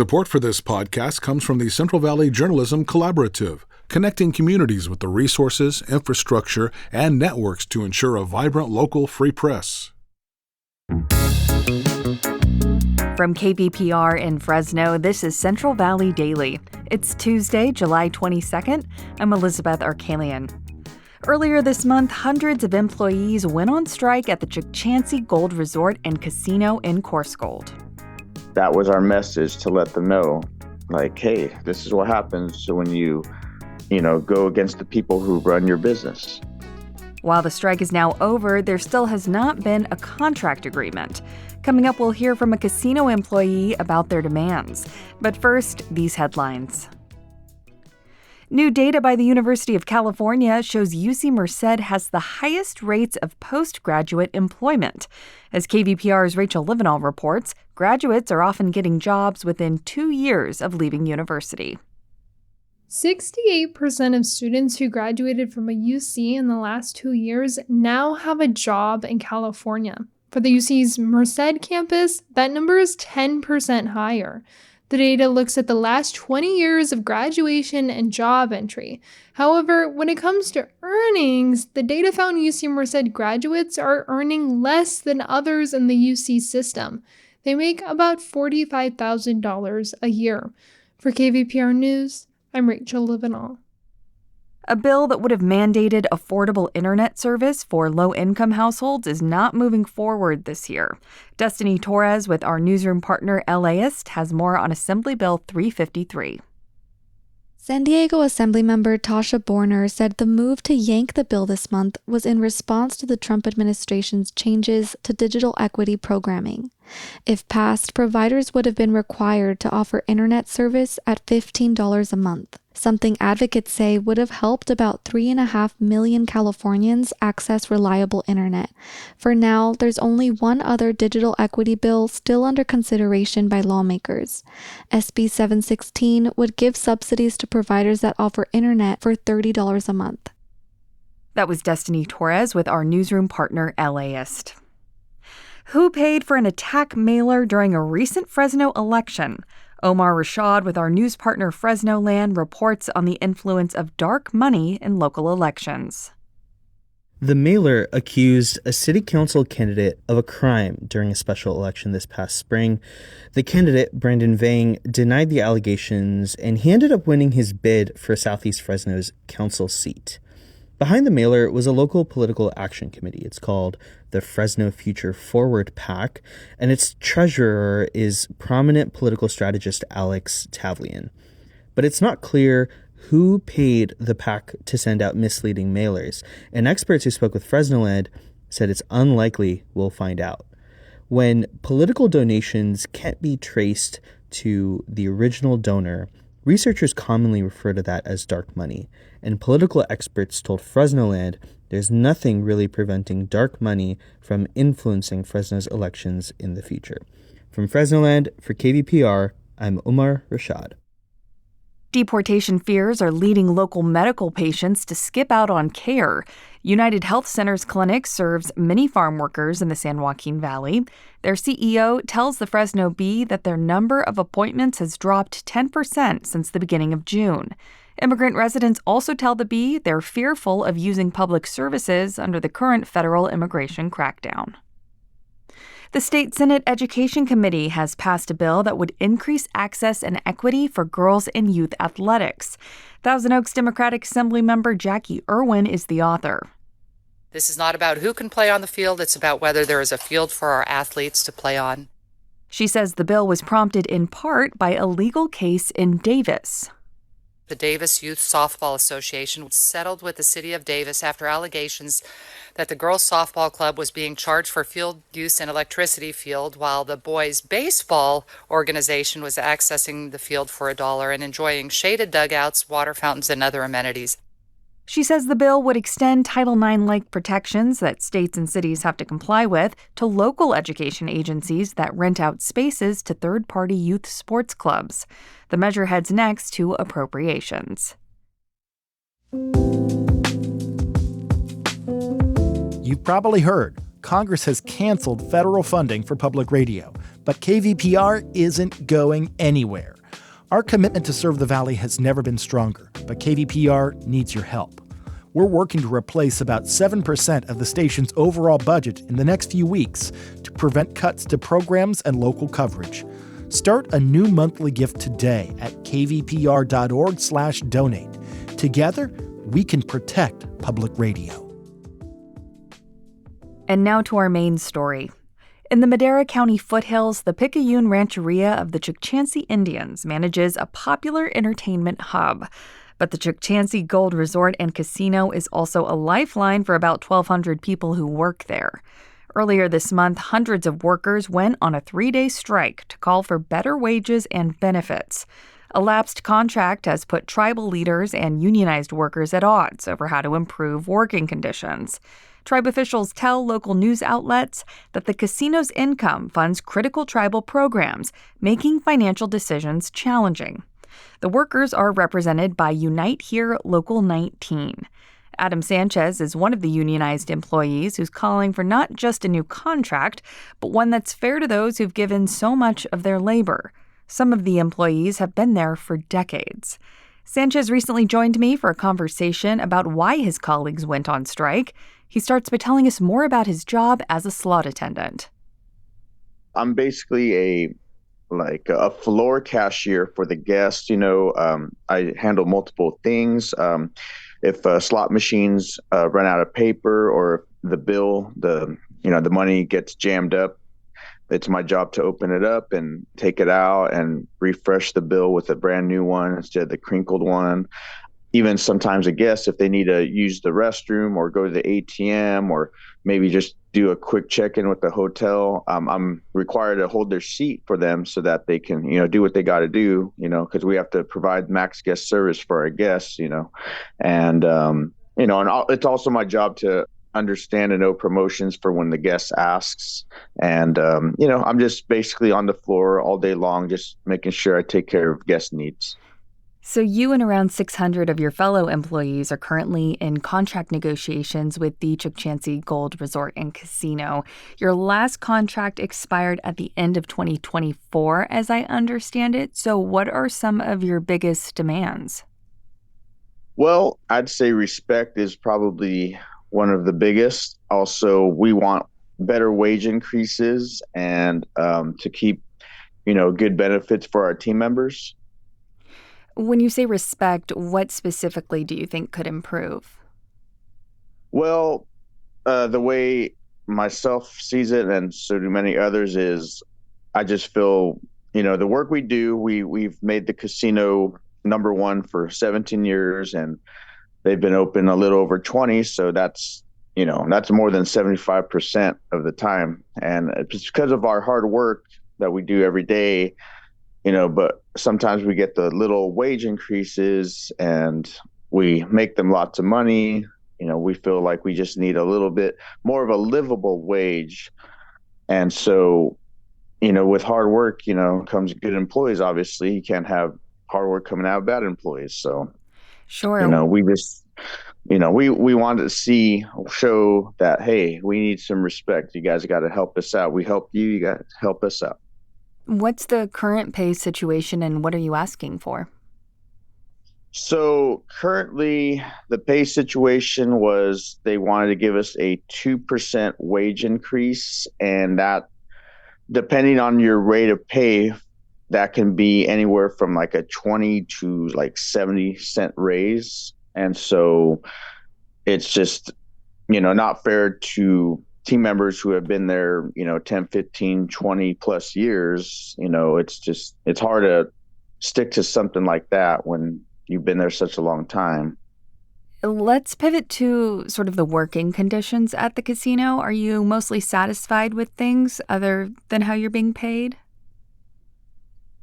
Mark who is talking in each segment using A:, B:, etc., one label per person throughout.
A: Support for this podcast comes from the Central Valley Journalism Collaborative, connecting communities with the resources, infrastructure, and networks to ensure a vibrant local free press.
B: From KVPR in Fresno, this is Central Valley Daily. It's Tuesday, July 22nd. I'm Elizabeth Arkalian. Earlier this month, hundreds of employees went on strike at the Chukchansi Gold Resort and Casino in Coarsegold.
C: That was our message to let them know, like, hey, this is what happens when you go against the people who run your business.
B: While the strike is now over, there still has not been a contract agreement. Coming up, we'll hear from a casino employee about their demands. But first, these headlines. New data by the University of California shows UC Merced has the highest rates of postgraduate employment. As KVPR's Rachel Livenall reports, graduates are often getting jobs within 2 years of leaving university.
D: 68% of students who graduated from a UC in the last 2 years now have a job in California. For the UC's Merced campus, that number is 10% higher. The data looks at the last 20 years of graduation and job entry. However, when it comes to earnings, the data found UC Merced graduates are earning less than others in the UC system. They make about $45,000 a year. For KVPR News, I'm Rachel Livenall.
B: A bill that would have mandated affordable internet service for low-income households is not moving forward this year. Destiny Torres with our newsroom partner LAist has more on Assembly Bill 353.
E: San Diego Assemblymember Tasha Borner said the move to yank the bill this month was in response to the Trump administration's changes to digital equity programming. If passed, providers would have been required to offer internet service at $15 a month, something advocates say would have helped about 3.5 million Californians access reliable internet. For now, there's only one other digital equity bill still under consideration by lawmakers. SB 716 would give subsidies to providers that offer internet for $30 a month.
B: That was Destiny Torres with our newsroom partner LAist. Who paid for an attack mailer during a recent Fresno election? Omar Rashad with our news partner Fresno Land reports on the influence of dark money in local elections.
F: The mailer accused a city council candidate of a crime during a special election this past spring. The candidate, Brandon Vang, denied the allegations, and he ended up winning his bid for Southeast Fresno's council seat. Behind the mailer was a local political action committee. It's called the Fresno Future Forward PAC, and its treasurer is prominent political strategist Alex Tavlian. But it's not clear who paid the PAC to send out misleading mailers, and experts who spoke with Fresno Land said it's unlikely we'll find out. When political donations can't be traced to the original donor, researchers commonly refer to that as dark money, and political experts told Fresno Land there's nothing really preventing dark money from influencing Fresno's elections in the future. From Fresno Land, for KVPR, I'm Omar Rashad.
B: Deportation fears are leading local medical patients to skip out on care. United Health Centers Clinic serves many farm workers in the San Joaquin Valley. Their CEO tells the Fresno Bee that their number of appointments has dropped 10% since the beginning of June. Immigrant residents also tell the Bee they're fearful of using public services under the current federal immigration crackdown. The State Senate Education Committee has passed a bill that would increase access and equity for girls in youth athletics. Thousand Oaks Democratic Assemblymember Jackie Irwin is the author.
G: This is not about who can play on the field, it's about whether there is a field for our athletes to play on.
B: She says the bill was prompted in part by a legal case in Davis.
G: The Davis Youth Softball Association settled with the city of Davis after allegations that the girls' softball club was being charged for field use and electricity field, while the boys' baseball organization was accessing the field for $1 and enjoying shaded dugouts, water fountains, and other amenities.
B: She says the bill would extend Title IX-like protections that states and cities have to comply with to local education agencies that rent out spaces to third-party youth sports clubs. The measure heads next to appropriations.
H: You've probably heard Congress has canceled federal funding for public radio, But KVPR isn't going anywhere. Our commitment to serve the Valley has never been stronger, but KVPR needs your help. We're working to replace about 7% of the station's overall budget in the next few weeks to prevent cuts to programs and local coverage. Start a new monthly gift today at kvpr.org/donate. Together, we can protect public radio.
B: And now to our main story. In the Madera County foothills, the Picayune Rancheria of the Chukchansi Indians manages a popular entertainment hub. But the Chukchansi Gold Resort and Casino is also a lifeline for about 1,200 people who work there. Earlier this month, hundreds of workers went on a 3-day strike to call for better wages and benefits. A lapsed contract has put tribal leaders and unionized workers at odds over how to improve working conditions. Tribe officials tell local news outlets that the casino's income funds critical tribal programs, making financial decisions challenging. The workers are represented by Unite Here Local 19. Adam Sanchez is one of the unionized employees who's calling for not just a new contract, but one that's fair to those who've given so much of their labor. Some of the employees have been there for decades. Sanchez recently joined me for a conversation about why his colleagues went on strike. He starts by telling us more about his job as a slot attendant.
C: I'm basically a floor cashier for the guests. I handle multiple things. If slot machines run out of paper, or the money gets jammed up, it's my job to open it up and take it out and refresh the bill with a brand new one instead of the crinkled one. Even sometimes a guest, if they need to use the restroom or go to the ATM or maybe just do a quick check-in with the hotel, I'm required to hold their seat for them so that they can, do what they got to do, because we have to provide max guest service for our guests, and it's also my job to understand and know promotions for when the guest asks. And, I'm just basically on the floor all day long, just making sure I take care of guest needs.
B: So you and around 600 of your fellow employees are currently in contract negotiations with the Chukchansi Gold Resort and Casino. Your last contract expired at the end of 2024, as I understand it. So what are some of your biggest demands?
C: Well, I'd say respect is probably one of the biggest. Also, we want better wage increases and to keep, good benefits for our team members.
B: When you say respect, what specifically do you think could improve?
C: Well, the way myself sees it, and so do many others, is I just feel, the work we do, we've made the casino number one for 17 years, and they've been open a little over 20. So that's more than 75% of the time. And it's because of our hard work that we do every day, but sometimes we get the little wage increases and we make them lots of money. We feel like we just need a little bit more of a livable wage. And so, with hard work, comes good employees. Obviously, you can't have hard work coming out of bad employees. So,
B: sure.
C: We just, we wanted to show that, hey, we need some respect. You guys got to help us out. We help you. You got to help us out.
B: What's the current pay situation and what are you asking for?
C: So currently the pay situation was they wanted to give us a 2% wage increase, and that, depending on your rate of pay, that can be anywhere from like a 20 to like 70-cent raise. And so it's just, not fair to team members who have been there, 10, 15, 20 plus years. It's hard to stick to something like that when you've been there such a long time.
B: Let's pivot to sort of the working conditions at the casino. Are you mostly satisfied with things other than how you're being paid?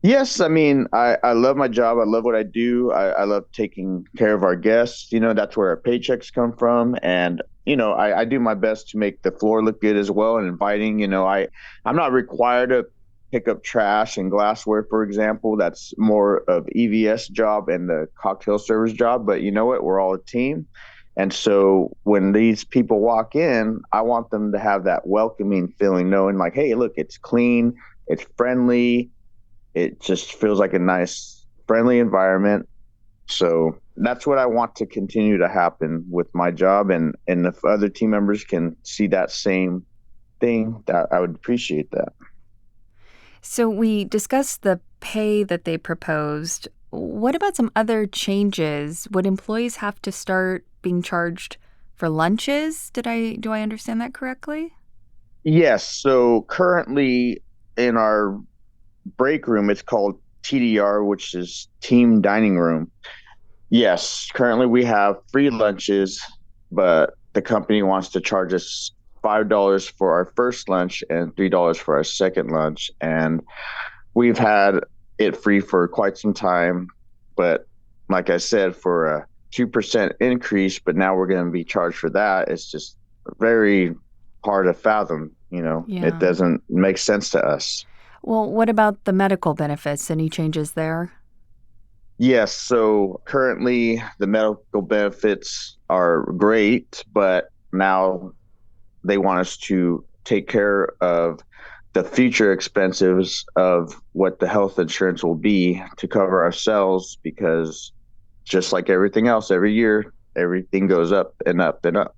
C: Yes. I mean, I love my job. I love what I do. I love taking care of our guests. That's where our paychecks come from. And, I do my best to make the floor look good as well and inviting. I'm not required to pick up trash and glassware, for example. That's more of EVS job and the cocktail server's job. But you know what? We're all a team. And so when these people walk in, I want them to have that welcoming feeling, knowing like, hey, look, it's clean. It's friendly. It just feels like a nice, friendly environment. So that's what I want to continue to happen with my job. And if other team members can see that same thing, that I would appreciate that.
B: So we discussed the pay that they proposed. What about some other changes? Would employees have to start being charged for lunches? Do I understand that correctly?
C: Yes. So currently in our break room, it's called TDR, which is team dining room. Yes. Currently we have free lunches, but the company wants to charge us $5 for our first lunch and $3 for our second lunch. And we've had it free for quite some time. But like I said, for a 2% increase, but now we're going to be charged for that. It's just very hard to fathom.
B: Yeah.
C: It doesn't make sense to us.
B: Well, what about the medical benefits? Any changes there?
C: Yes. So currently the medical benefits are great, but now they want us to take care of the future expenses of what the health insurance will be to cover ourselves, because just like everything else, every year, everything goes up and up and up.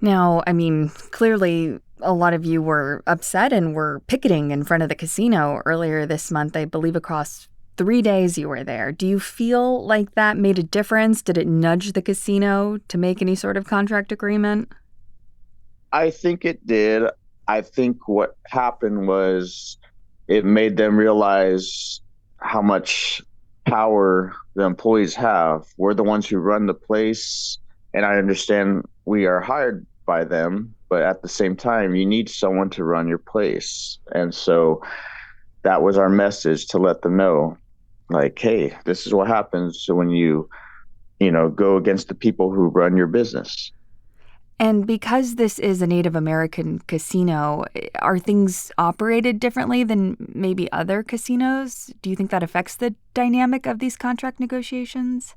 B: Now, I mean, clearly a lot of you were upset and were picketing in front of the casino earlier this month. I believe across 3 days you were there. Do you feel like that made a difference? Did it nudge the casino to make any sort of contract agreement?
C: I think it did. I think what happened was it made them realize how much power the employees have. We're the ones who run the place, and I understand we are hired by them, but at the same time, you need someone to run your place. And so that was our message, to let them know, like, hey, this is what happens when you go against the people who run your business.
B: And because this is a Native American casino, are things operated differently than maybe other casinos? Do you think that affects the dynamic of these contract negotiations?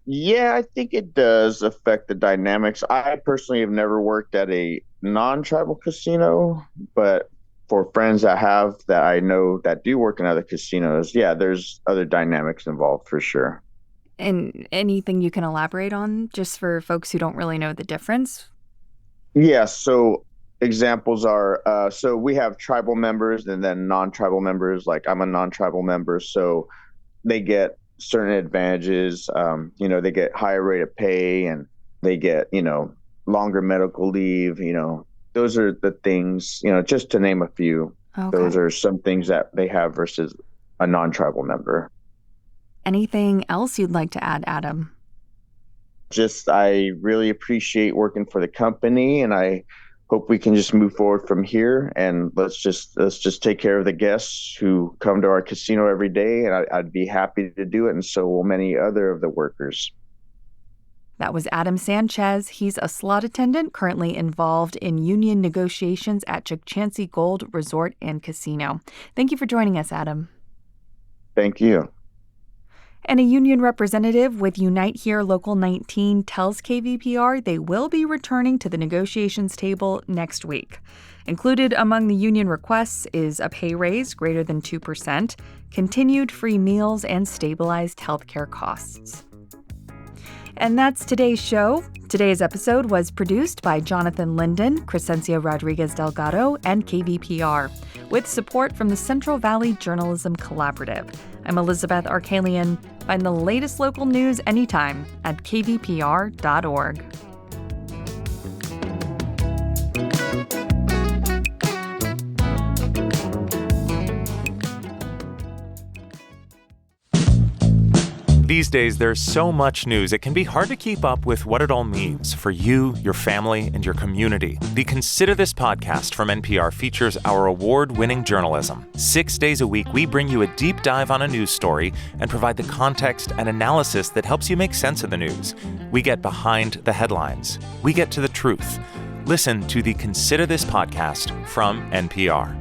C: Yeah, I think it does affect the dynamics. I personally have never worked at a non-tribal casino, but for friends that I know that do work in other casinos, yeah, there's other dynamics involved for sure.
B: And anything you can elaborate on, just for folks who don't really know the difference?
C: Yeah, so examples are, so we have tribal members and then non-tribal members. Like, I'm a non-tribal member, so they get certain advantages. They get higher rate of pay, and they get, longer medical leave. Those are the things, just to name a few.
B: Okay.
C: Those are some things that they have versus a non-tribal member.
B: Anything else you'd like to add, Adam?
C: Just, I really appreciate working for the company, and I hope we can just move forward from here, and let's just take care of the guests who come to our casino every day, and I'd be happy to do it, and so will many other of the workers.
B: That was Adam Sanchez. He's a slot attendant currently involved in union negotiations at Chukchansi Gold Resort and Casino. Thank you for joining us, Adam.
C: Thank you.
B: And a union representative with Unite Here Local 19 tells KVPR they will be returning to the negotiations table next week. Included among the union requests is a pay raise greater than 2%, continued free meals, and stabilized healthcare costs. And that's today's show. Today's episode was produced by Jonathan Linden, Crescencia Rodriguez Delgado, and KVPR, with support from the Central Valley Journalism Collaborative. I'm Elizabeth Arkalian. Find the latest local news anytime at kvpr.org.
I: These days, there's so much news, it can be hard to keep up with what it all means for you, your family, and your community. The Consider This podcast from NPR features our award-winning journalism. 6 days a week, we bring you a deep dive on a news story and provide the context and analysis that helps you make sense of the news. We get behind the headlines. We get to the truth. Listen to the Consider This podcast from NPR.